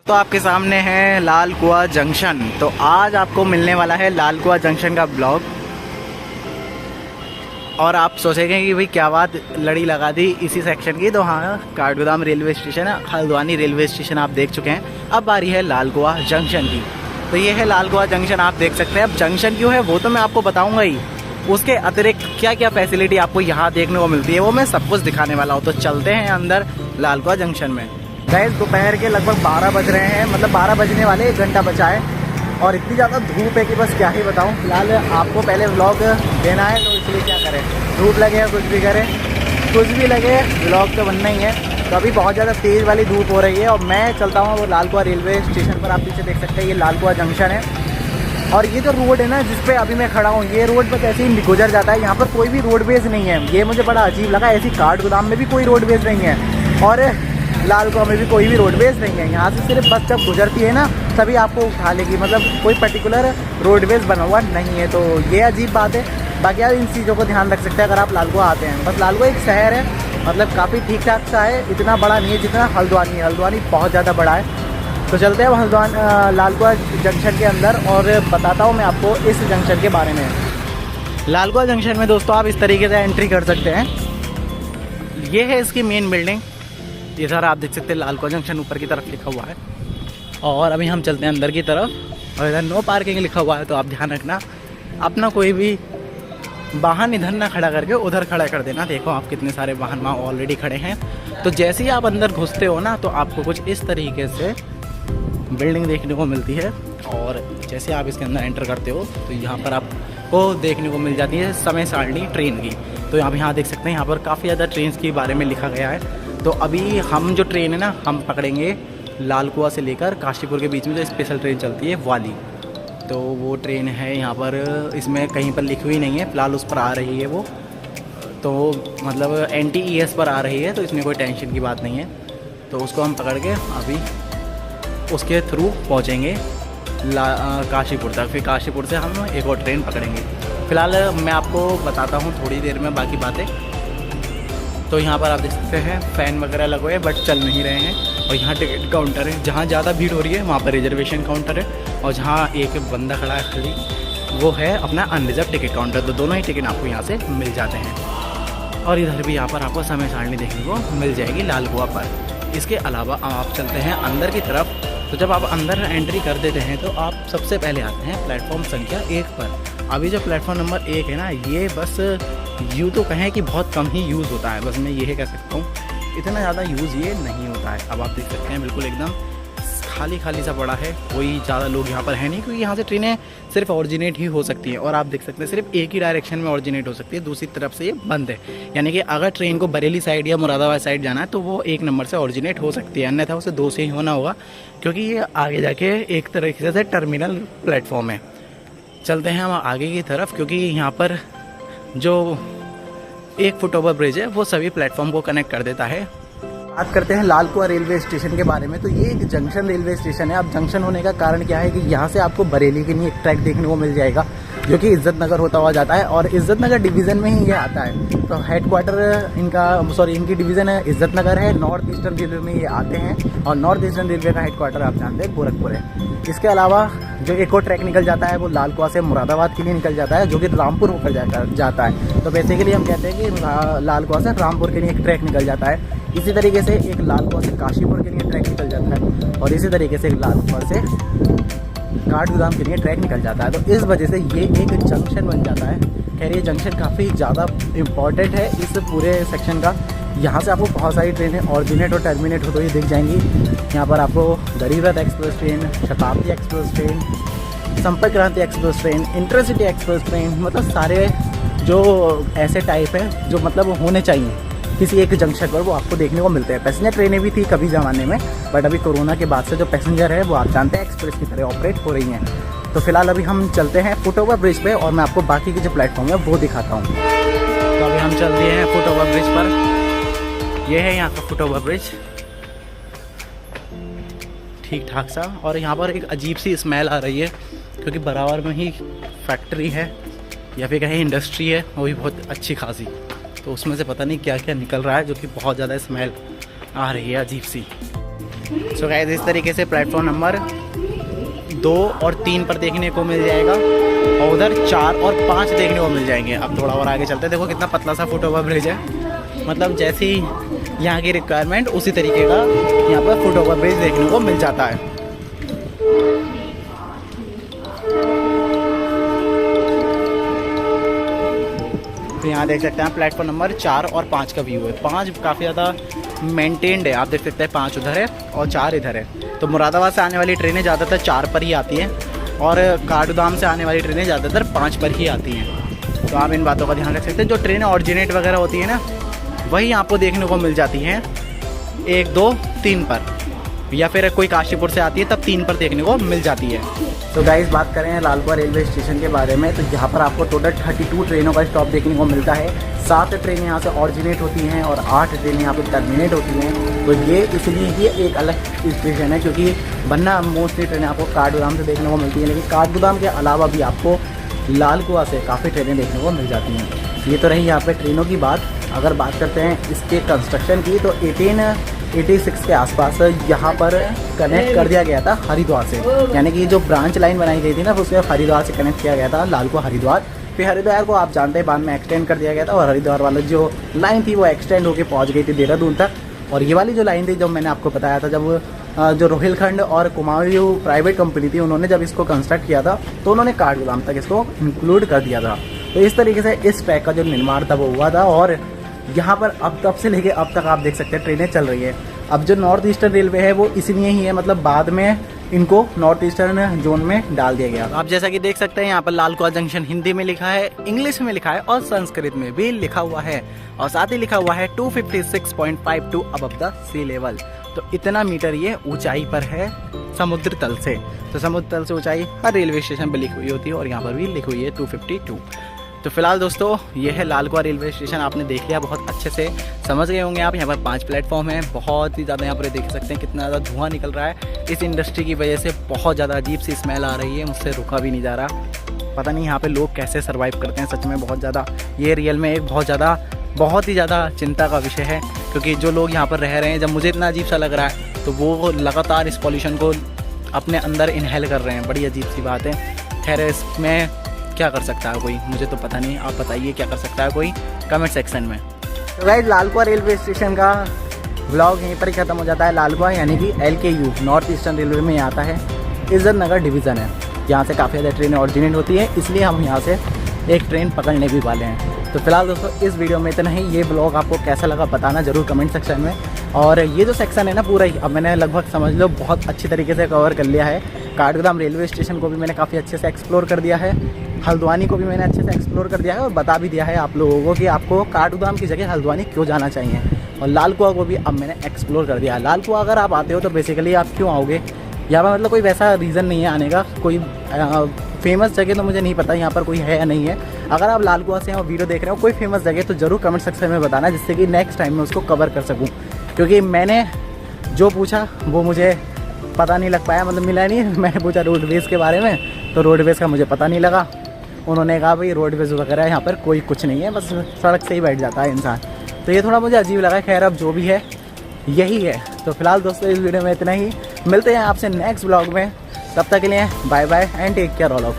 तो आपके सामने है लाल कुआं जंक्शन। तो आज आपको मिलने वाला है लाल कुआं जंक्शन का ब्लॉग। और आप सोचेंगे कि भाई क्या बात लड़ी लगा दी इसी सेक्शन की। तो हाँ, काठगोदाम रेलवे स्टेशन है, हल्द्वानी रेलवे स्टेशन आप देख चुके हैं। अब बारी है लाल कुआं जंक्शन की। तो ये है लाल कुआं जंक्शन, आप देख सकते हैं। अब जंक्शन क्यों है वो तो मैं आपको बताऊँगा ही, उसके अतिरिक्त क्या क्या फैसिलिटी आपको यहाँ देखने को मिलती है वो मैं सब कुछ दिखाने वाला हूँ। तो चलते हैं अंदर लाल कुआं जंक्शन में। गाइस दोपहर के लगभग 12 बज रहे हैं, मतलब 12 बजने वाले, 1 घंटा बचा है। और इतनी ज़्यादा धूप है कि बस क्या ही बताऊँ। फिलहाल आपको पहले व्लॉग देना है तो इसलिए क्या करें, धूप लगे या कुछ भी करें, कुछ भी लगे व्लॉग तो बनना ही है। तो अभी बहुत ज़्यादा तेज़ वाली धूप हो रही है और मैं चलता हूँ वो लाल कुआं रेलवे स्टेशन पर। आप पीछे देख सकते हैं ये लाल कुआं जंक्शन है। और ये जो रोड है ना जिस पे अभी मैं खड़ा हूँ, ये रोड बस ऐसे ही गुजर जाता है। यहाँ पर कोई भी रोडवेज नहीं है, ये मुझे बड़ा अजीब लगा। ऐसी काठगोदाम में भी कोई रोडवेज नहीं है और लाल कुआं में भी कोई भी रोडवेज नहीं है। यहाँ से सिर्फ बस जब गुजरती है ना तभी आपको उठा लेगी, मतलब कोई पर्टिकुलर रोडवेज बना हुआ नहीं है। तो ये अजीब बात है। बाकी आप इन चीज़ों को ध्यान रख सकते हैं अगर आप लाल कुआं आते हैं। बस लाल कुआं एक शहर है, मतलब काफ़ी ठीक ठाक सा है, इतना बड़ा नहीं है जितना हल्द्वानी है। हल्द्वानी बहुत ज़्यादा बड़ा है। तो चलते हैं हल्द्वानी लाल कुआं जंक्शन के अंदर और बताता हूँ मैं आपको इस जंक्शन के बारे में। लाल कुआं जंक्शन में दोस्तों आप इस तरीके से एंट्री कर सकते हैं। ये है इसकी मेन बिल्डिंग। ये सारा आप देख सकते हैं लाल कुआं जंक्शन ऊपर की तरफ लिखा हुआ है। और अभी हम चलते हैं अंदर की तरफ और इधर नो पार्किंग लिखा हुआ है। तो आप ध्यान रखना, अपना कोई भी वाहन इधर ना खड़ा करके उधर खड़ा कर देना। देखो आप कितने सारे वाहन वहाँ ऑलरेडी खड़े हैं। तो जैसे ही आप अंदर घुसते हो ना तो आपको कुछ इस तरीके से बिल्डिंग देखने को मिलती है। और जैसे आप इसके अंदर एंटर करते हो तो यहाँ पर आपको देखने को मिल जाती है समय सारणी ट्रेन की। तो आप यहाँ देख सकते हैं, यहाँ पर काफ़ी ज़्यादा ट्रेन के बारे में लिखा गया है। तो अभी हम जो ट्रेन है ना हम पकड़ेंगे लाल कुआं से लेकर काशीपुर के बीच में जो स्पेशल ट्रेन चलती है वाली। तो वो ट्रेन है यहाँ पर, इसमें कहीं पर लिखी हुई नहीं है, फ़िलहाल उस पर आ रही है वो। तो मतलब NTES पर आ रही है, तो इसमें कोई टेंशन की बात नहीं है। तो उसको हम पकड़ के अभी उसके थ्रू पहुँचेंगे काशीपुर तक। फिर काशीपुर से हम एक और ट्रेन पकड़ेंगे। फ़िलहाल मैं आपको बताता हूँ थोड़ी देर में बाकी बातें। तो यहाँ पर आप देख सकते हैं फ़ैन वगैरह लगे हुए हैं बट चल नहीं रहे हैं। और यहाँ टिकट काउंटर है, जहाँ ज़्यादा भीड़ हो रही है वहाँ पर रिजर्वेशन काउंटर है। और जहाँ एक बंदा खड़ा है खाली वो है अपना अनरिजर्व टिकट काउंटर। तो दोनों ही टिकट आपको यहाँ से मिल जाते हैं। और इधर भी यहाँ पर आपको समय सारणी देखने को मिल जाएगी लाल कुआं पर। इसके अलावा आप चलते हैं अंदर की तरफ। तो जब आप अंदर एंट्री कर देते हैं तो आप सबसे पहले आते हैं प्लेटफॉर्म संख्या 1 पर। अभी जो प्लेटफॉर्म नंबर 1 है ना, ये बस यूँ तो कहें कि बहुत कम ही यूज़ होता है। बस मैं ये कह सकता हूँ, इतना ज़्यादा यूज़ ये नहीं होता है। अब आप देख सकते हैं बिल्कुल एकदम खाली खाली सा पड़ा है, कोई ज़्यादा लोग यहाँ पर है नहीं, क्योंकि यहाँ से ट्रेनें सिर्फ ऑरिजिनेट ही हो सकती हैं। और आप देख सकते हैं सिर्फ एक ही डायरेक्शन में ऑरिजिनेट हो सकती है, दूसरी तरफ से ये बंद है। यानी कि अगर ट्रेन को बरेली साइड या मुरादाबाद साइड जाना है तो वो 1 नंबर से ऑरिजिनेट हो सकती है, अन्यथा उसे 2 से ही होना होगा, क्योंकि ये आगे जाके एक तरीके से टर्मिनल प्लेटफॉर्म है। चलते हैं हम आगे की तरफ, क्योंकि यहाँ पर जो 1 फुट ओवर ब्रिज है वो सभी प्लेटफॉर्म को कनेक्ट कर देता है। बात करते हैं लाल कुआं रेलवे स्टेशन के बारे में। तो ये एक जंक्शन रेलवे स्टेशन है। अब जंक्शन होने का कारण क्या है कि यहाँ से आपको बरेली के लिए एक ट्रैक देखने को मिल जाएगा जो कि इज्जत नगर होता हुआ जाता है। और इज्जत नगर डिवीज़न में ही ये आता है। तो हेडक्वार्टर इनकी डिवीज़न है इज्जत नगर है। नॉर्थ ईस्टर्न रेलवे में ये आते हैं और नॉर्थ ईस्टर्न रेलवे का हेडक्वार्टर आप जानते हैं गोरखपुर है। इसके अलावा जो एक और ट्रैक निकल जाता है वो लाल कुआं से मुरादाबाद के लिए निकल जाता है, जो कि रामपुर होकर जाता है। तो बेसिकली हम कहते हैं कि लाल कुआं से रामपुर के लिए एक ट्रैक निकल जाता है। इसी तरीके से एक लाल कुआं से काशीपुर के लिए ट्रैक निकल जाता है और इसी तरीके से एक लाल कुआं से काठगोदाम के लिए ट्रैक निकल जाता है। तो इस वजह से ये एक जंक्शन बन जाता है। खैर ये जंक्शन काफ़ी ज़्यादा इम्पॉर्टेंट है इस पूरे सेक्शन का। यहाँ से आपको बहुत सारी ट्रेनें ऑरिजिनेट और टर्मिनेट होते हुए दिख जाएंगी। यहाँ पर आपको गरीब रथ एक्सप्रेस ट्रेन, शताब्दी एक्सप्रेस ट्रेन, संपर्क क्रांति express train, intercity express train, मतलब सारे जो ऐसे टाइप हैं जो मतलब होने चाहिए किसी एक जंक्शन पर, वो आपको देखने को मिलते हैं। पैसेंजर ट्रेनें भी थी कभी ज़माने में, बट अभी कोरोना के बाद से जो पैसेंजर है वो आप जानते हैं एक्सप्रेस की तरह ऑपरेट हो रही हैं। तो फिलहाल अभी हम चलते हैं फुट ओवर ब्रिज पे और मैं आपको बाकी के जो प्लेटफॉर्म है वो दिखाता हूँ। तो अभी हम चल दिए हैं फुट ओवर ब्रिज पर। ये है यहाँ का फुट ओवर ब्रिज, ठीक ठाक सा। और यहाँ पर एक अजीब सी स्मेल आ रही है, क्योंकि बराबर में ही फैक्ट्री है या फिर कहीं इंडस्ट्री है, वो भी बहुत अच्छी खासी। तो उसमें से पता नहीं क्या क्या निकल रहा है, जो कि बहुत ज़्यादा स्मेल आ रही है अजीब सी। सो गाइस इस तरीके से प्लेटफॉर्म नंबर 2 और 3 पर देखने को मिल जाएगा और उधर 4 और 5 देखने को मिल जाएंगे। अब थोड़ा और आगे चलते हैं, देखो कितना पतला सा फुट ओवर ब्रिज है, मतलब जैसी यहाँ की रिक्वायरमेंट उसी तरीके का यहाँ पर फुट ओवर ब्रिज देखने को मिल जाता है। तो यहाँ देख सकते हैं प्लेटफॉर्म नंबर 4 और 5 का व्यू है। 5 काफ़ी ज़्यादा मेंटेन्ड है, आप देख सकते हैं 5 उधर है और 4 इधर है। तो मुरादाबाद से आने वाली ट्रेनें ज़्यादातर 4 पर ही आती हैं और काठगोदाम से आने वाली ट्रेनें ज़्यादातर 5 पर ही आती हैं। तो आप इन बातों का ध्यान रख सकते हैं। जो ट्रेनें ऑरिजिनेट वगैरह होती है ना, वही आपको देखने को मिल जाती हैं 1, 2, 3 पर, या फिर कोई काशीपुर से आती है तब 3 पर देखने को मिल जाती है। तो गाइस बात करें लालकुआ रेलवे स्टेशन के बारे में, तो यहाँ पर आपको टोटल 32 ट्रेनों का स्टॉप देखने को मिलता है। 7 ट्रेनें यहाँ से ऑरिजिनेट होती हैं और 8 ट्रेनें यहाँ पर टर्मिनेट होती हैं। तो ये इसलिए ही एक अलग स्टेशन है, क्योंकि वरना मोस्टली ट्रेनें आपको काठगोदाम से देखने को मिलती हैं, लेकिन काठगोदाम के अलावा भी आपको लालकुआ से काफ़ी ट्रेनें देखने को मिल जाती हैं। ये तो रही यहाँ पर ट्रेनों की बात। अगर बात करते हैं इसके कंस्ट्रक्शन की, तो 1886 के आसपास यहाँ पर कनेक्ट कर दिया गया था हरिद्वार से, यानी कि जो ब्रांच लाइन बनाई गई थी ना, उसमें हरिद्वार से कनेक्ट किया गया था लालकुआ हरिद्वार। फिर हरिद्वार को आप जानते हैं बाद में एक्सटेंड कर दिया गया था और हरिद्वार वाला जो लाइन थी वो एक्सटेंड होकर पहुँच गई थी देहरादून तक। और ये वाली जो लाइन थी, जो मैंने आपको बताया था, जब जो रोहिलखंड और कुमायूं प्राइवेट कंपनी थी, उन्होंने जब इसको कंस्ट्रक्ट किया था तो उन्होंने काठगोदाम तक इसको इंक्लूड कर दिया था। तो इस तरीके से इस ट्रैक का जो निर्माण था वो हुआ था और यहाँ पर अब तब से लेके अब तक आप देख सकते हैं ट्रेनें चल रही है। अब जो नॉर्थ ईस्टर्न रेलवे है वो इसलिए ही है, मतलब बाद में इनको नॉर्थ ईस्टर्न जोन में डाल दिया गया। आप जैसा कि देख सकते हैं यहाँ पर लालकुआ जंक्शन हिंदी में लिखा है, इंग्लिश में लिखा है और संस्कृत में भी लिखा हुआ है, और साथ ही लिखा हुआ है 256.52 अबव द सी लेवल। तो इतना मीटर ये ऊंचाई पर है समुद्र तल से। तो समुद्र तल से ऊंचाई हर रेलवे स्टेशन पर लिखी हुई होती है और यहाँ पर भी लिखी हुई है 252। तो फिलहाल दोस्तों ये है लालकुआ रेलवे स्टेशन, आपने देख लिया, बहुत अच्छे से समझ गए होंगे आप। यहाँ पर 5 प्लेटफॉर्म हैं, बहुत ही ज़्यादा यहाँ पर देख सकते हैं कितना ज़्यादा धुआं निकल रहा है। इस इंडस्ट्री की वजह से बहुत ज़्यादा अजीब सी स्मेल आ रही है, मुझसे रुका भी नहीं जा रहा। पता नहीं यहाँ पे लोग कैसे सर्वाइव करते हैं, सच में बहुत ज़्यादा ये रियल में एक बहुत ही ज़्यादा चिंता का विषय है। क्योंकि जो लोग यहाँ पर रह रहे हैं, जब मुझे इतना अजीब सा लग रहा है तो वो लगातार इस पॉल्यूशन को अपने अंदर इनहेल कर रहे हैं। बड़ी अजीब सी बात है। खैर इसमें क्या कर सकता है कोई, मुझे तो पता नहीं, आप बताइए क्या कर सकता है कोई कमेंट सेक्शन में। तो गाइस लालकुआ रेलवे स्टेशन का व्लॉग यहीं पर ही ख़त्म हो जाता है। लालकुआ यानी कि LKU नॉर्थ ईस्टर्न रेलवे में आता है, इज्जत नगर डिवीज़न है। यहाँ से काफ़ी ज़्यादा ट्रेनें ऑरिजिनेट होती है, इसलिए हम यहाँ से एक ट्रेन पकड़ने भी वाले हैं। तो फिलहाल दोस्तों इस वीडियो में इतना ही। ये ब्लॉग आपको कैसा लगा बताना ज़रूर कमेंट सेक्शन में। और ये जो सेक्शन है ना पूरा ही, अब मैंने लगभग समझ लो बहुत अच्छी तरीके से कवर कर लिया है। काठगोदाम रेलवे स्टेशन को भी मैंने काफ़ी अच्छे से एक्सप्लोर कर दिया है, हल्द्वानी को भी मैंने अच्छे से एक्सप्लोर कर दिया है और बता भी दिया है आप लोगों को कि आपको काठगोदाम की जगह हल्द्वानी क्यों जाना चाहिए। और लालकुआ को भी अब मैंने एक्सप्लोर कर दिया है। लालकुआ अगर आप आते हो तो बेसिकली आप क्यों आओगे, यहाँ पर मतलब कोई वैसा रीज़न नहीं है आने का। कोई फेमस जगह तो मुझे नहीं पता यहाँ पर कोई है या नहीं है। अगर आप लालकुआ से और वीडियो देख रहे हो कोई फेमस जगह तो ज़रूर कमेंट सेक्शन में बताना, जिससे कि नेक्स्ट टाइम मैं उसको कवर कर सकूँ। क्योंकि मैंने जो पूछा वो मुझे पता नहीं लग पाया, मतलब मिला नहीं। मैंने पूछा रोडवेज़ के बारे में, तो रोडवेज़ का मुझे पता नहीं लगा। उन्होंने कहा भाई रोडवेज़ वगैरह यहाँ पर कोई कुछ नहीं है, बस सड़क से ही बैठ जाता है इंसान। तो ये थोड़ा मुझे अजीब लगा। खैर अब जो भी है यही है। तो फिलहाल दोस्तों इस वीडियो में इतना ही, मिलते हैं आपसे नेक्स्ट ब्लॉग में। तब तक के लिए bye bye and take care all of you.